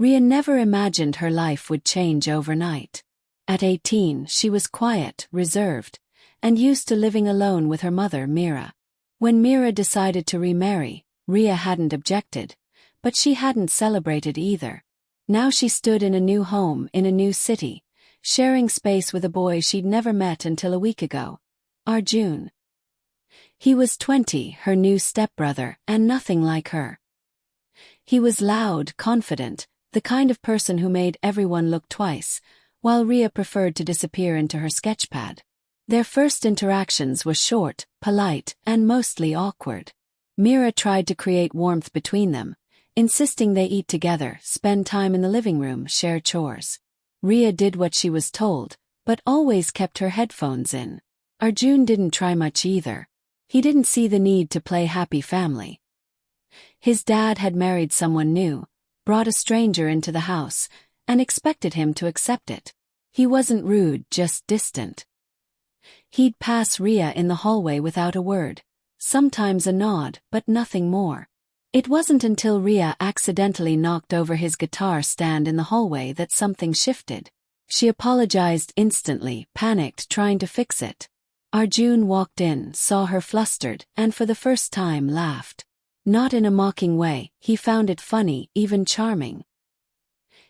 Ria never imagined her life would change overnight. At 18, she was quiet, reserved, and used to living alone with her mother, Mira. When Mira decided to remarry, Ria hadn't objected, but she hadn't celebrated either. Now she stood in a new home in a new city, sharing space with a boy she'd never met until a week ago, Arjun. He was 20, her new stepbrother, and nothing like her. He was loud, confident, the kind of person who made everyone look twice, while Ria preferred to disappear into her sketchpad. Their first interactions were short, polite, and mostly awkward. Mira tried to create warmth between them, insisting they eat together, spend time in the living room, share chores. Ria did what she was told, but always kept her headphones in. Arjun didn't try much either. He didn't see the need to play happy family. His dad had married someone new, brought a stranger into the house, and expected him to accept it. He wasn't rude, just distant. He'd pass Ria in the hallway without a word, sometimes a nod, but nothing more. It wasn't until Ria accidentally knocked over his guitar stand in the hallway that something shifted. She apologized instantly, panicked, trying to fix it. Arjun walked in, saw her flustered, and for the first time laughed. Not in a mocking way, he found it funny, even charming.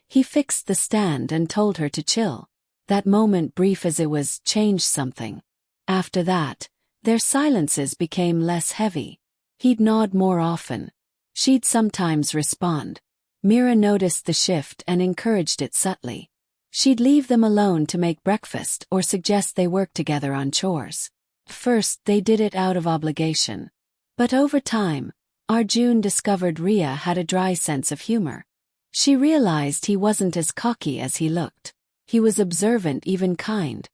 He fixed the stand and told her to chill. That moment, brief as it was, changed something. After that, their silences became less heavy. He'd nod more often. She'd sometimes respond. Mira noticed the shift and encouraged it subtly. She'd leave them alone to make breakfast or suggest they work together on chores. First, they did it out of obligation. But over time, Arjun discovered Ria had a dry sense of humor. She realized he wasn't as cocky as he looked. He was observant, even kind.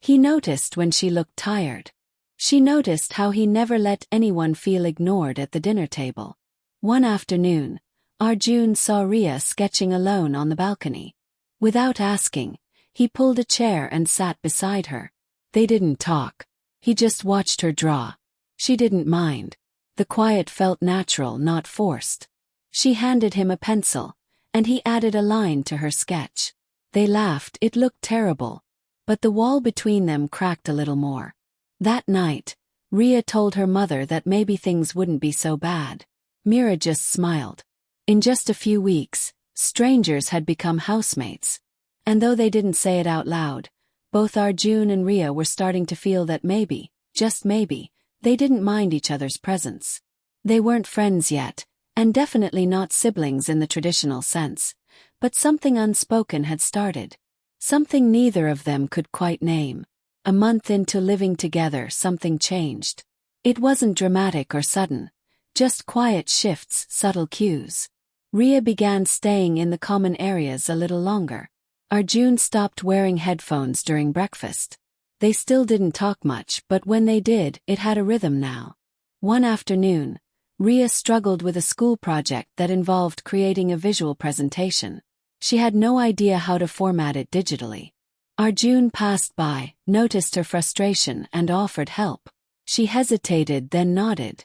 He noticed when she looked tired. She noticed how he never let anyone feel ignored at the dinner table. One afternoon, Arjun saw Ria sketching alone on the balcony. Without asking, he pulled a chair and sat beside her. They didn't talk. He just watched her draw. She didn't mind. The quiet felt natural, not forced. She handed him a pencil, and he added a line to her sketch. They laughed. It looked terrible, but the wall between them cracked a little more. That night, Ria told her mother that maybe things wouldn't be so bad. Mira just smiled. In just a few weeks, strangers had become housemates. And though they didn't say it out loud, both Arjun and Ria were starting to feel that maybe, just maybe, they didn't mind each other's presence. They weren't friends yet, and definitely not siblings in the traditional sense, but something unspoken had started. Something neither of them could quite name. A month into living together, something changed. It wasn't dramatic or sudden, just quiet shifts, subtle cues. Ria began staying in the common areas a little longer. Arjun stopped wearing headphones during breakfast. They still didn't talk much, but when they did, it had a rhythm now. One afternoon, Ria struggled with a school project that involved creating a visual presentation. She had no idea how to format it digitally. Arjun passed by, noticed her frustration, and offered help. She hesitated, then nodded.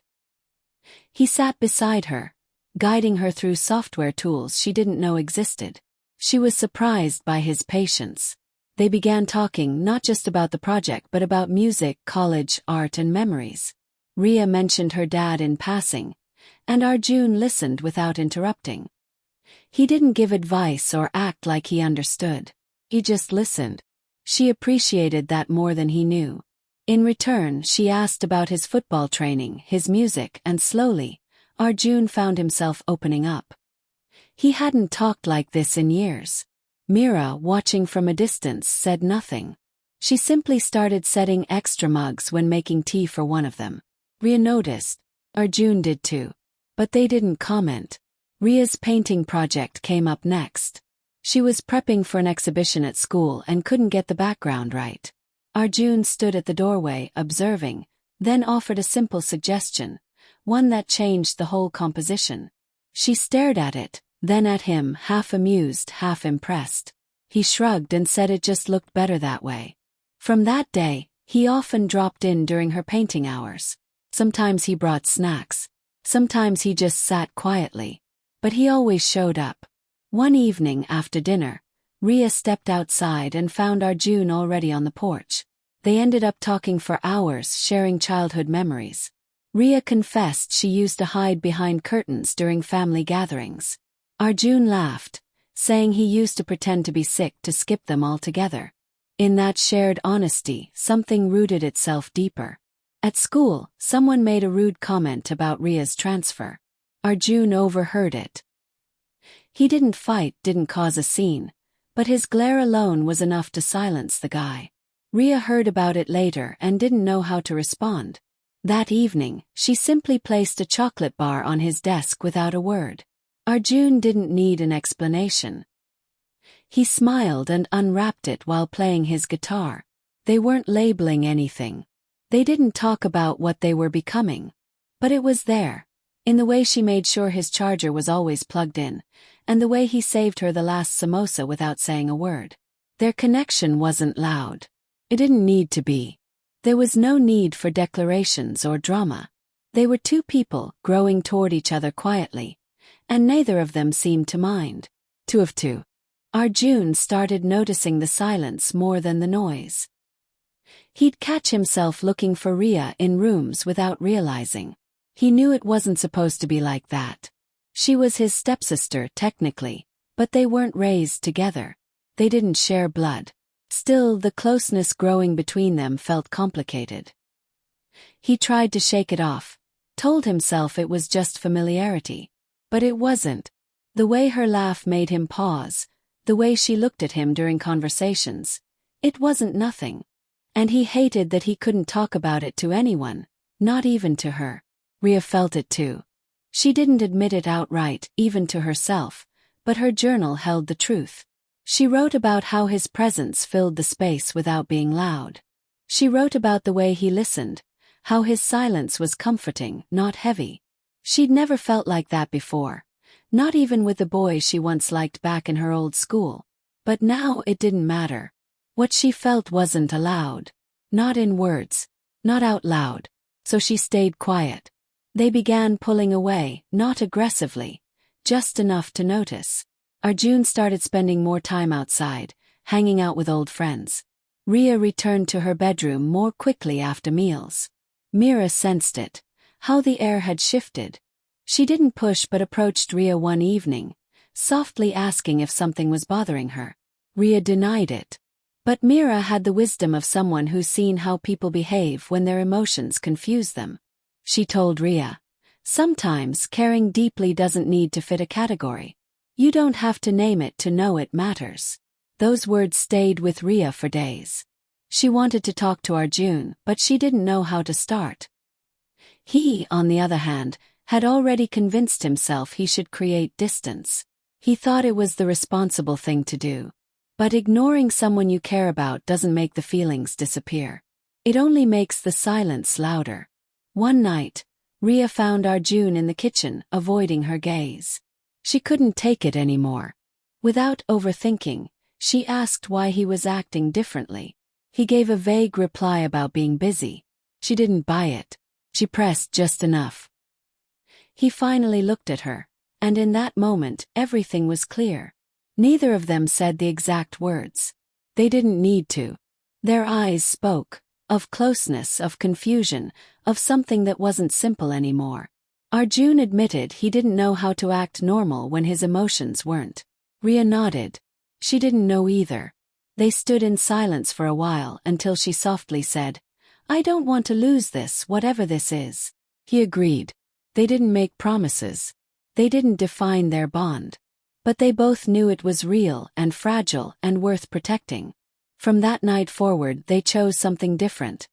He sat beside her, guiding her through software tools she didn't know existed. She was surprised by his patience. They began talking not just about the project but about music, college, art, and memories. Ria mentioned her dad in passing, and Arjun listened without interrupting. He didn't give advice or act like he understood. He just listened. She appreciated that more than he knew. In return, she asked about his football training, his music, and slowly, Arjun found himself opening up. He hadn't talked like this in years. Mira, watching from a distance, said nothing. She simply started setting extra mugs when making tea for one of them. Ria noticed. Arjun did too. But they didn't comment. Ria's painting project came up next. She was prepping for an exhibition at school and couldn't get the background right. Arjun stood at the doorway, observing, then offered a simple suggestion, one that changed the whole composition. She stared at it, then at him, half amused, half impressed. He shrugged and said it just looked better that way. From that day, he often dropped in during her painting hours. Sometimes he brought snacks. Sometimes he just sat quietly. But he always showed up. One evening after dinner, Ria stepped outside and found Arjun already on the porch. They ended up talking for hours, sharing childhood memories. Ria confessed she used to hide behind curtains during family gatherings. Arjun laughed, saying he used to pretend to be sick to skip them altogether. In that shared honesty, something rooted itself deeper. At school, someone made a rude comment about Ria's transfer. Arjun overheard it. He didn't fight, didn't cause a scene, but his glare alone was enough to silence the guy. Ria heard about it later and didn't know how to respond. That evening, she simply placed a chocolate bar on his desk without a word. Arjun didn't need an explanation. He smiled and unwrapped it while playing his guitar. They weren't labeling anything. They didn't talk about what they were becoming. But it was there, in the way she made sure his charger was always plugged in, and the way he saved her the last samosa without saying a word. Their connection wasn't loud. It didn't need to be. There was no need for declarations or drama. They were two people growing toward each other quietly, and neither of them seemed to mind. Two of two. Arjun started noticing the silence more than the noise. He'd catch himself looking for Ria in rooms without realizing. He knew it wasn't supposed to be like that. She was his stepsister technically, but they weren't raised together. They didn't share blood. Still, the closeness growing between them felt complicated. He tried to shake it off, told himself it was just familiarity. But it wasn't. The way her laugh made him pause, the way she looked at him during conversations, it wasn't nothing. And he hated that he couldn't talk about it to anyone, not even to her. Ria felt it too. She didn't admit it outright, even to herself, but her journal held the truth. She wrote about how his presence filled the space without being loud. She wrote about the way he listened, how his silence was comforting, not heavy. She'd never felt like that before, not even with the boy she once liked back in her old school. But now it didn't matter. What she felt wasn't allowed. Not in words. Not out loud. So she stayed quiet. They began pulling away, not aggressively, just enough to notice. Arjun started spending more time outside, hanging out with old friends. Ria returned to her bedroom more quickly after meals. Mira sensed it, how the air had shifted. She didn't push but approached Ria one evening, softly asking if something was bothering her. Ria denied it. But Mira had the wisdom of someone who's seen how people behave when their emotions confuse them. She told Ria, sometimes caring deeply doesn't need to fit a category. You don't have to name it to know it matters. Those words stayed with Ria for days. She wanted to talk to Arjun, but she didn't know how to start. He, on the other hand, had already convinced himself he should create distance. He thought it was the responsible thing to do. But ignoring someone you care about doesn't make the feelings disappear. It only makes the silence louder. One night, Ria found Arjun in the kitchen, avoiding her gaze. She couldn't take it anymore. Without overthinking, she asked why he was acting differently. He gave a vague reply about being busy. She didn't buy it. She pressed just enough. He finally looked at her, and in that moment, everything was clear. Neither of them said the exact words. They didn't need to. Their eyes spoke, of closeness, of confusion, of something that wasn't simple anymore. Arjun admitted he didn't know how to act normal when his emotions weren't. Ria nodded. She didn't know either. They stood in silence for a while until she softly said, I don't want to lose this, whatever this is. He agreed. They didn't make promises. They didn't define their bond. But they both knew it was real and fragile and worth protecting. From that night forward they chose something different.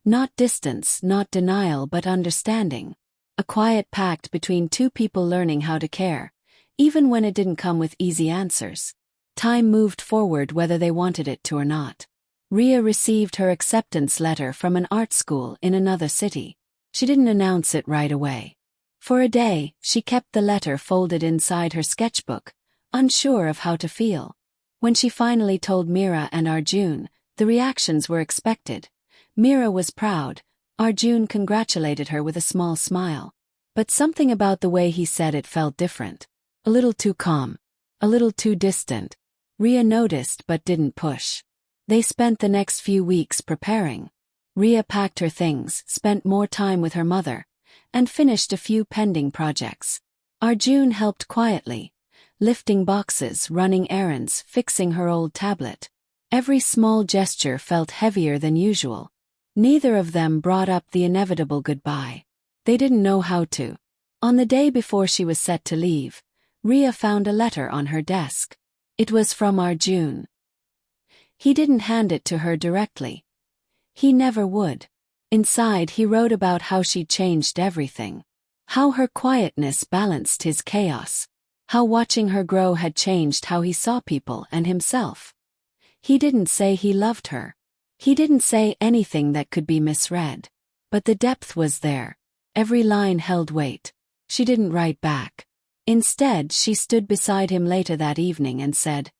Not distance, not denial, but understanding. A quiet pact between two people learning how to care, even when it didn't come with easy answers. Time moved forward whether they wanted it to or not. Ria received her acceptance letter from an art school in another city. She didn't announce it right away. For a day, she kept the letter folded inside her sketchbook, unsure of how to feel. When she finally told Mira and Arjun, the reactions were expected. Mira was proud. Arjun congratulated her with a small smile. But something about the way he said it felt different. A little too calm. A little too distant. Rhea noticed but didn't push. They spent the next few weeks preparing. Rhea packed her things, spent more time with her mother, and finished a few pending projects. Arjun helped quietly, lifting boxes, running errands, fixing her old tablet. Every small gesture felt heavier than usual. Neither of them brought up the inevitable goodbye. They didn't know how to. On the day before she was set to leave, Rhea found a letter on her desk. It was from Arjun. He didn't hand it to her directly. He never would. Inside he wrote about how she'd changed everything. How her quietness balanced his chaos. How watching her grow had changed how he saw people and himself. He didn't say he loved her. He didn't say anything that could be misread. But the depth was there. Every line held weight. She didn't write back. Instead, she stood beside him later that evening and said,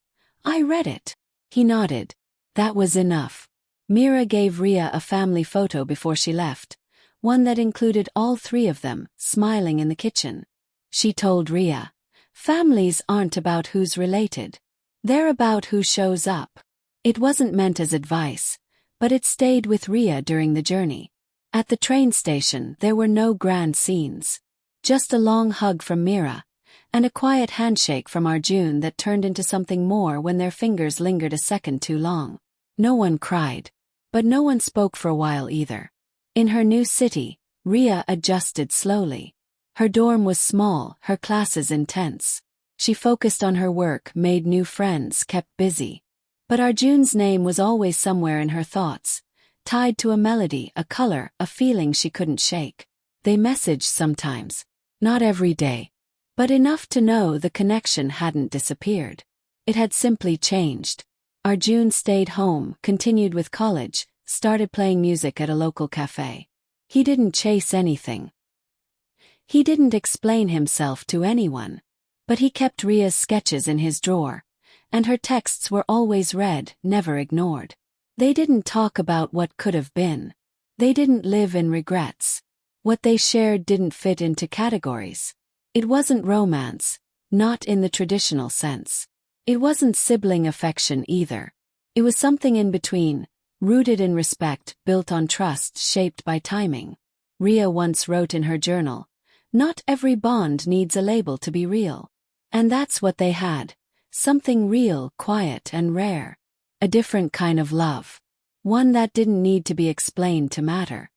"I read it." He nodded. That was enough. Mira gave Rhea a family photo before she left, one that included all three of them, smiling in the kitchen. She told Rhea, "Families aren't about who's related. They're about who shows up." It wasn't meant as advice, but it stayed with Rhea during the journey. At the train station, there were no grand scenes. Just a long hug from Mira, and a quiet handshake from Arjun that turned into something more when their fingers lingered a second too long. No one cried. But no one spoke for a while either. In her new city, Rhea adjusted slowly. Her dorm was small, her classes intense. She focused on her work, made new friends, kept busy. But Arjun's name was always somewhere in her thoughts, tied to a melody, a color, a feeling she couldn't shake. They messaged sometimes. Not every day. But enough to know the connection hadn't disappeared. It had simply changed. Arjun stayed home, continued with college, started playing music at a local cafe. He didn't chase anything. He didn't explain himself to anyone. But he kept Rhea's sketches in his drawer, and her texts were always read, never ignored. They didn't talk about what could have been. They didn't live in regrets. What they shared didn't fit into categories. It wasn't romance, not in the traditional sense. It wasn't sibling affection either. It was something in between, rooted in respect, built on trust, shaped by timing. Rhea once wrote in her journal, "Not every bond needs a label to be real." And that's what they had. Something real, quiet, and rare. A different kind of love. One that didn't need to be explained to matter.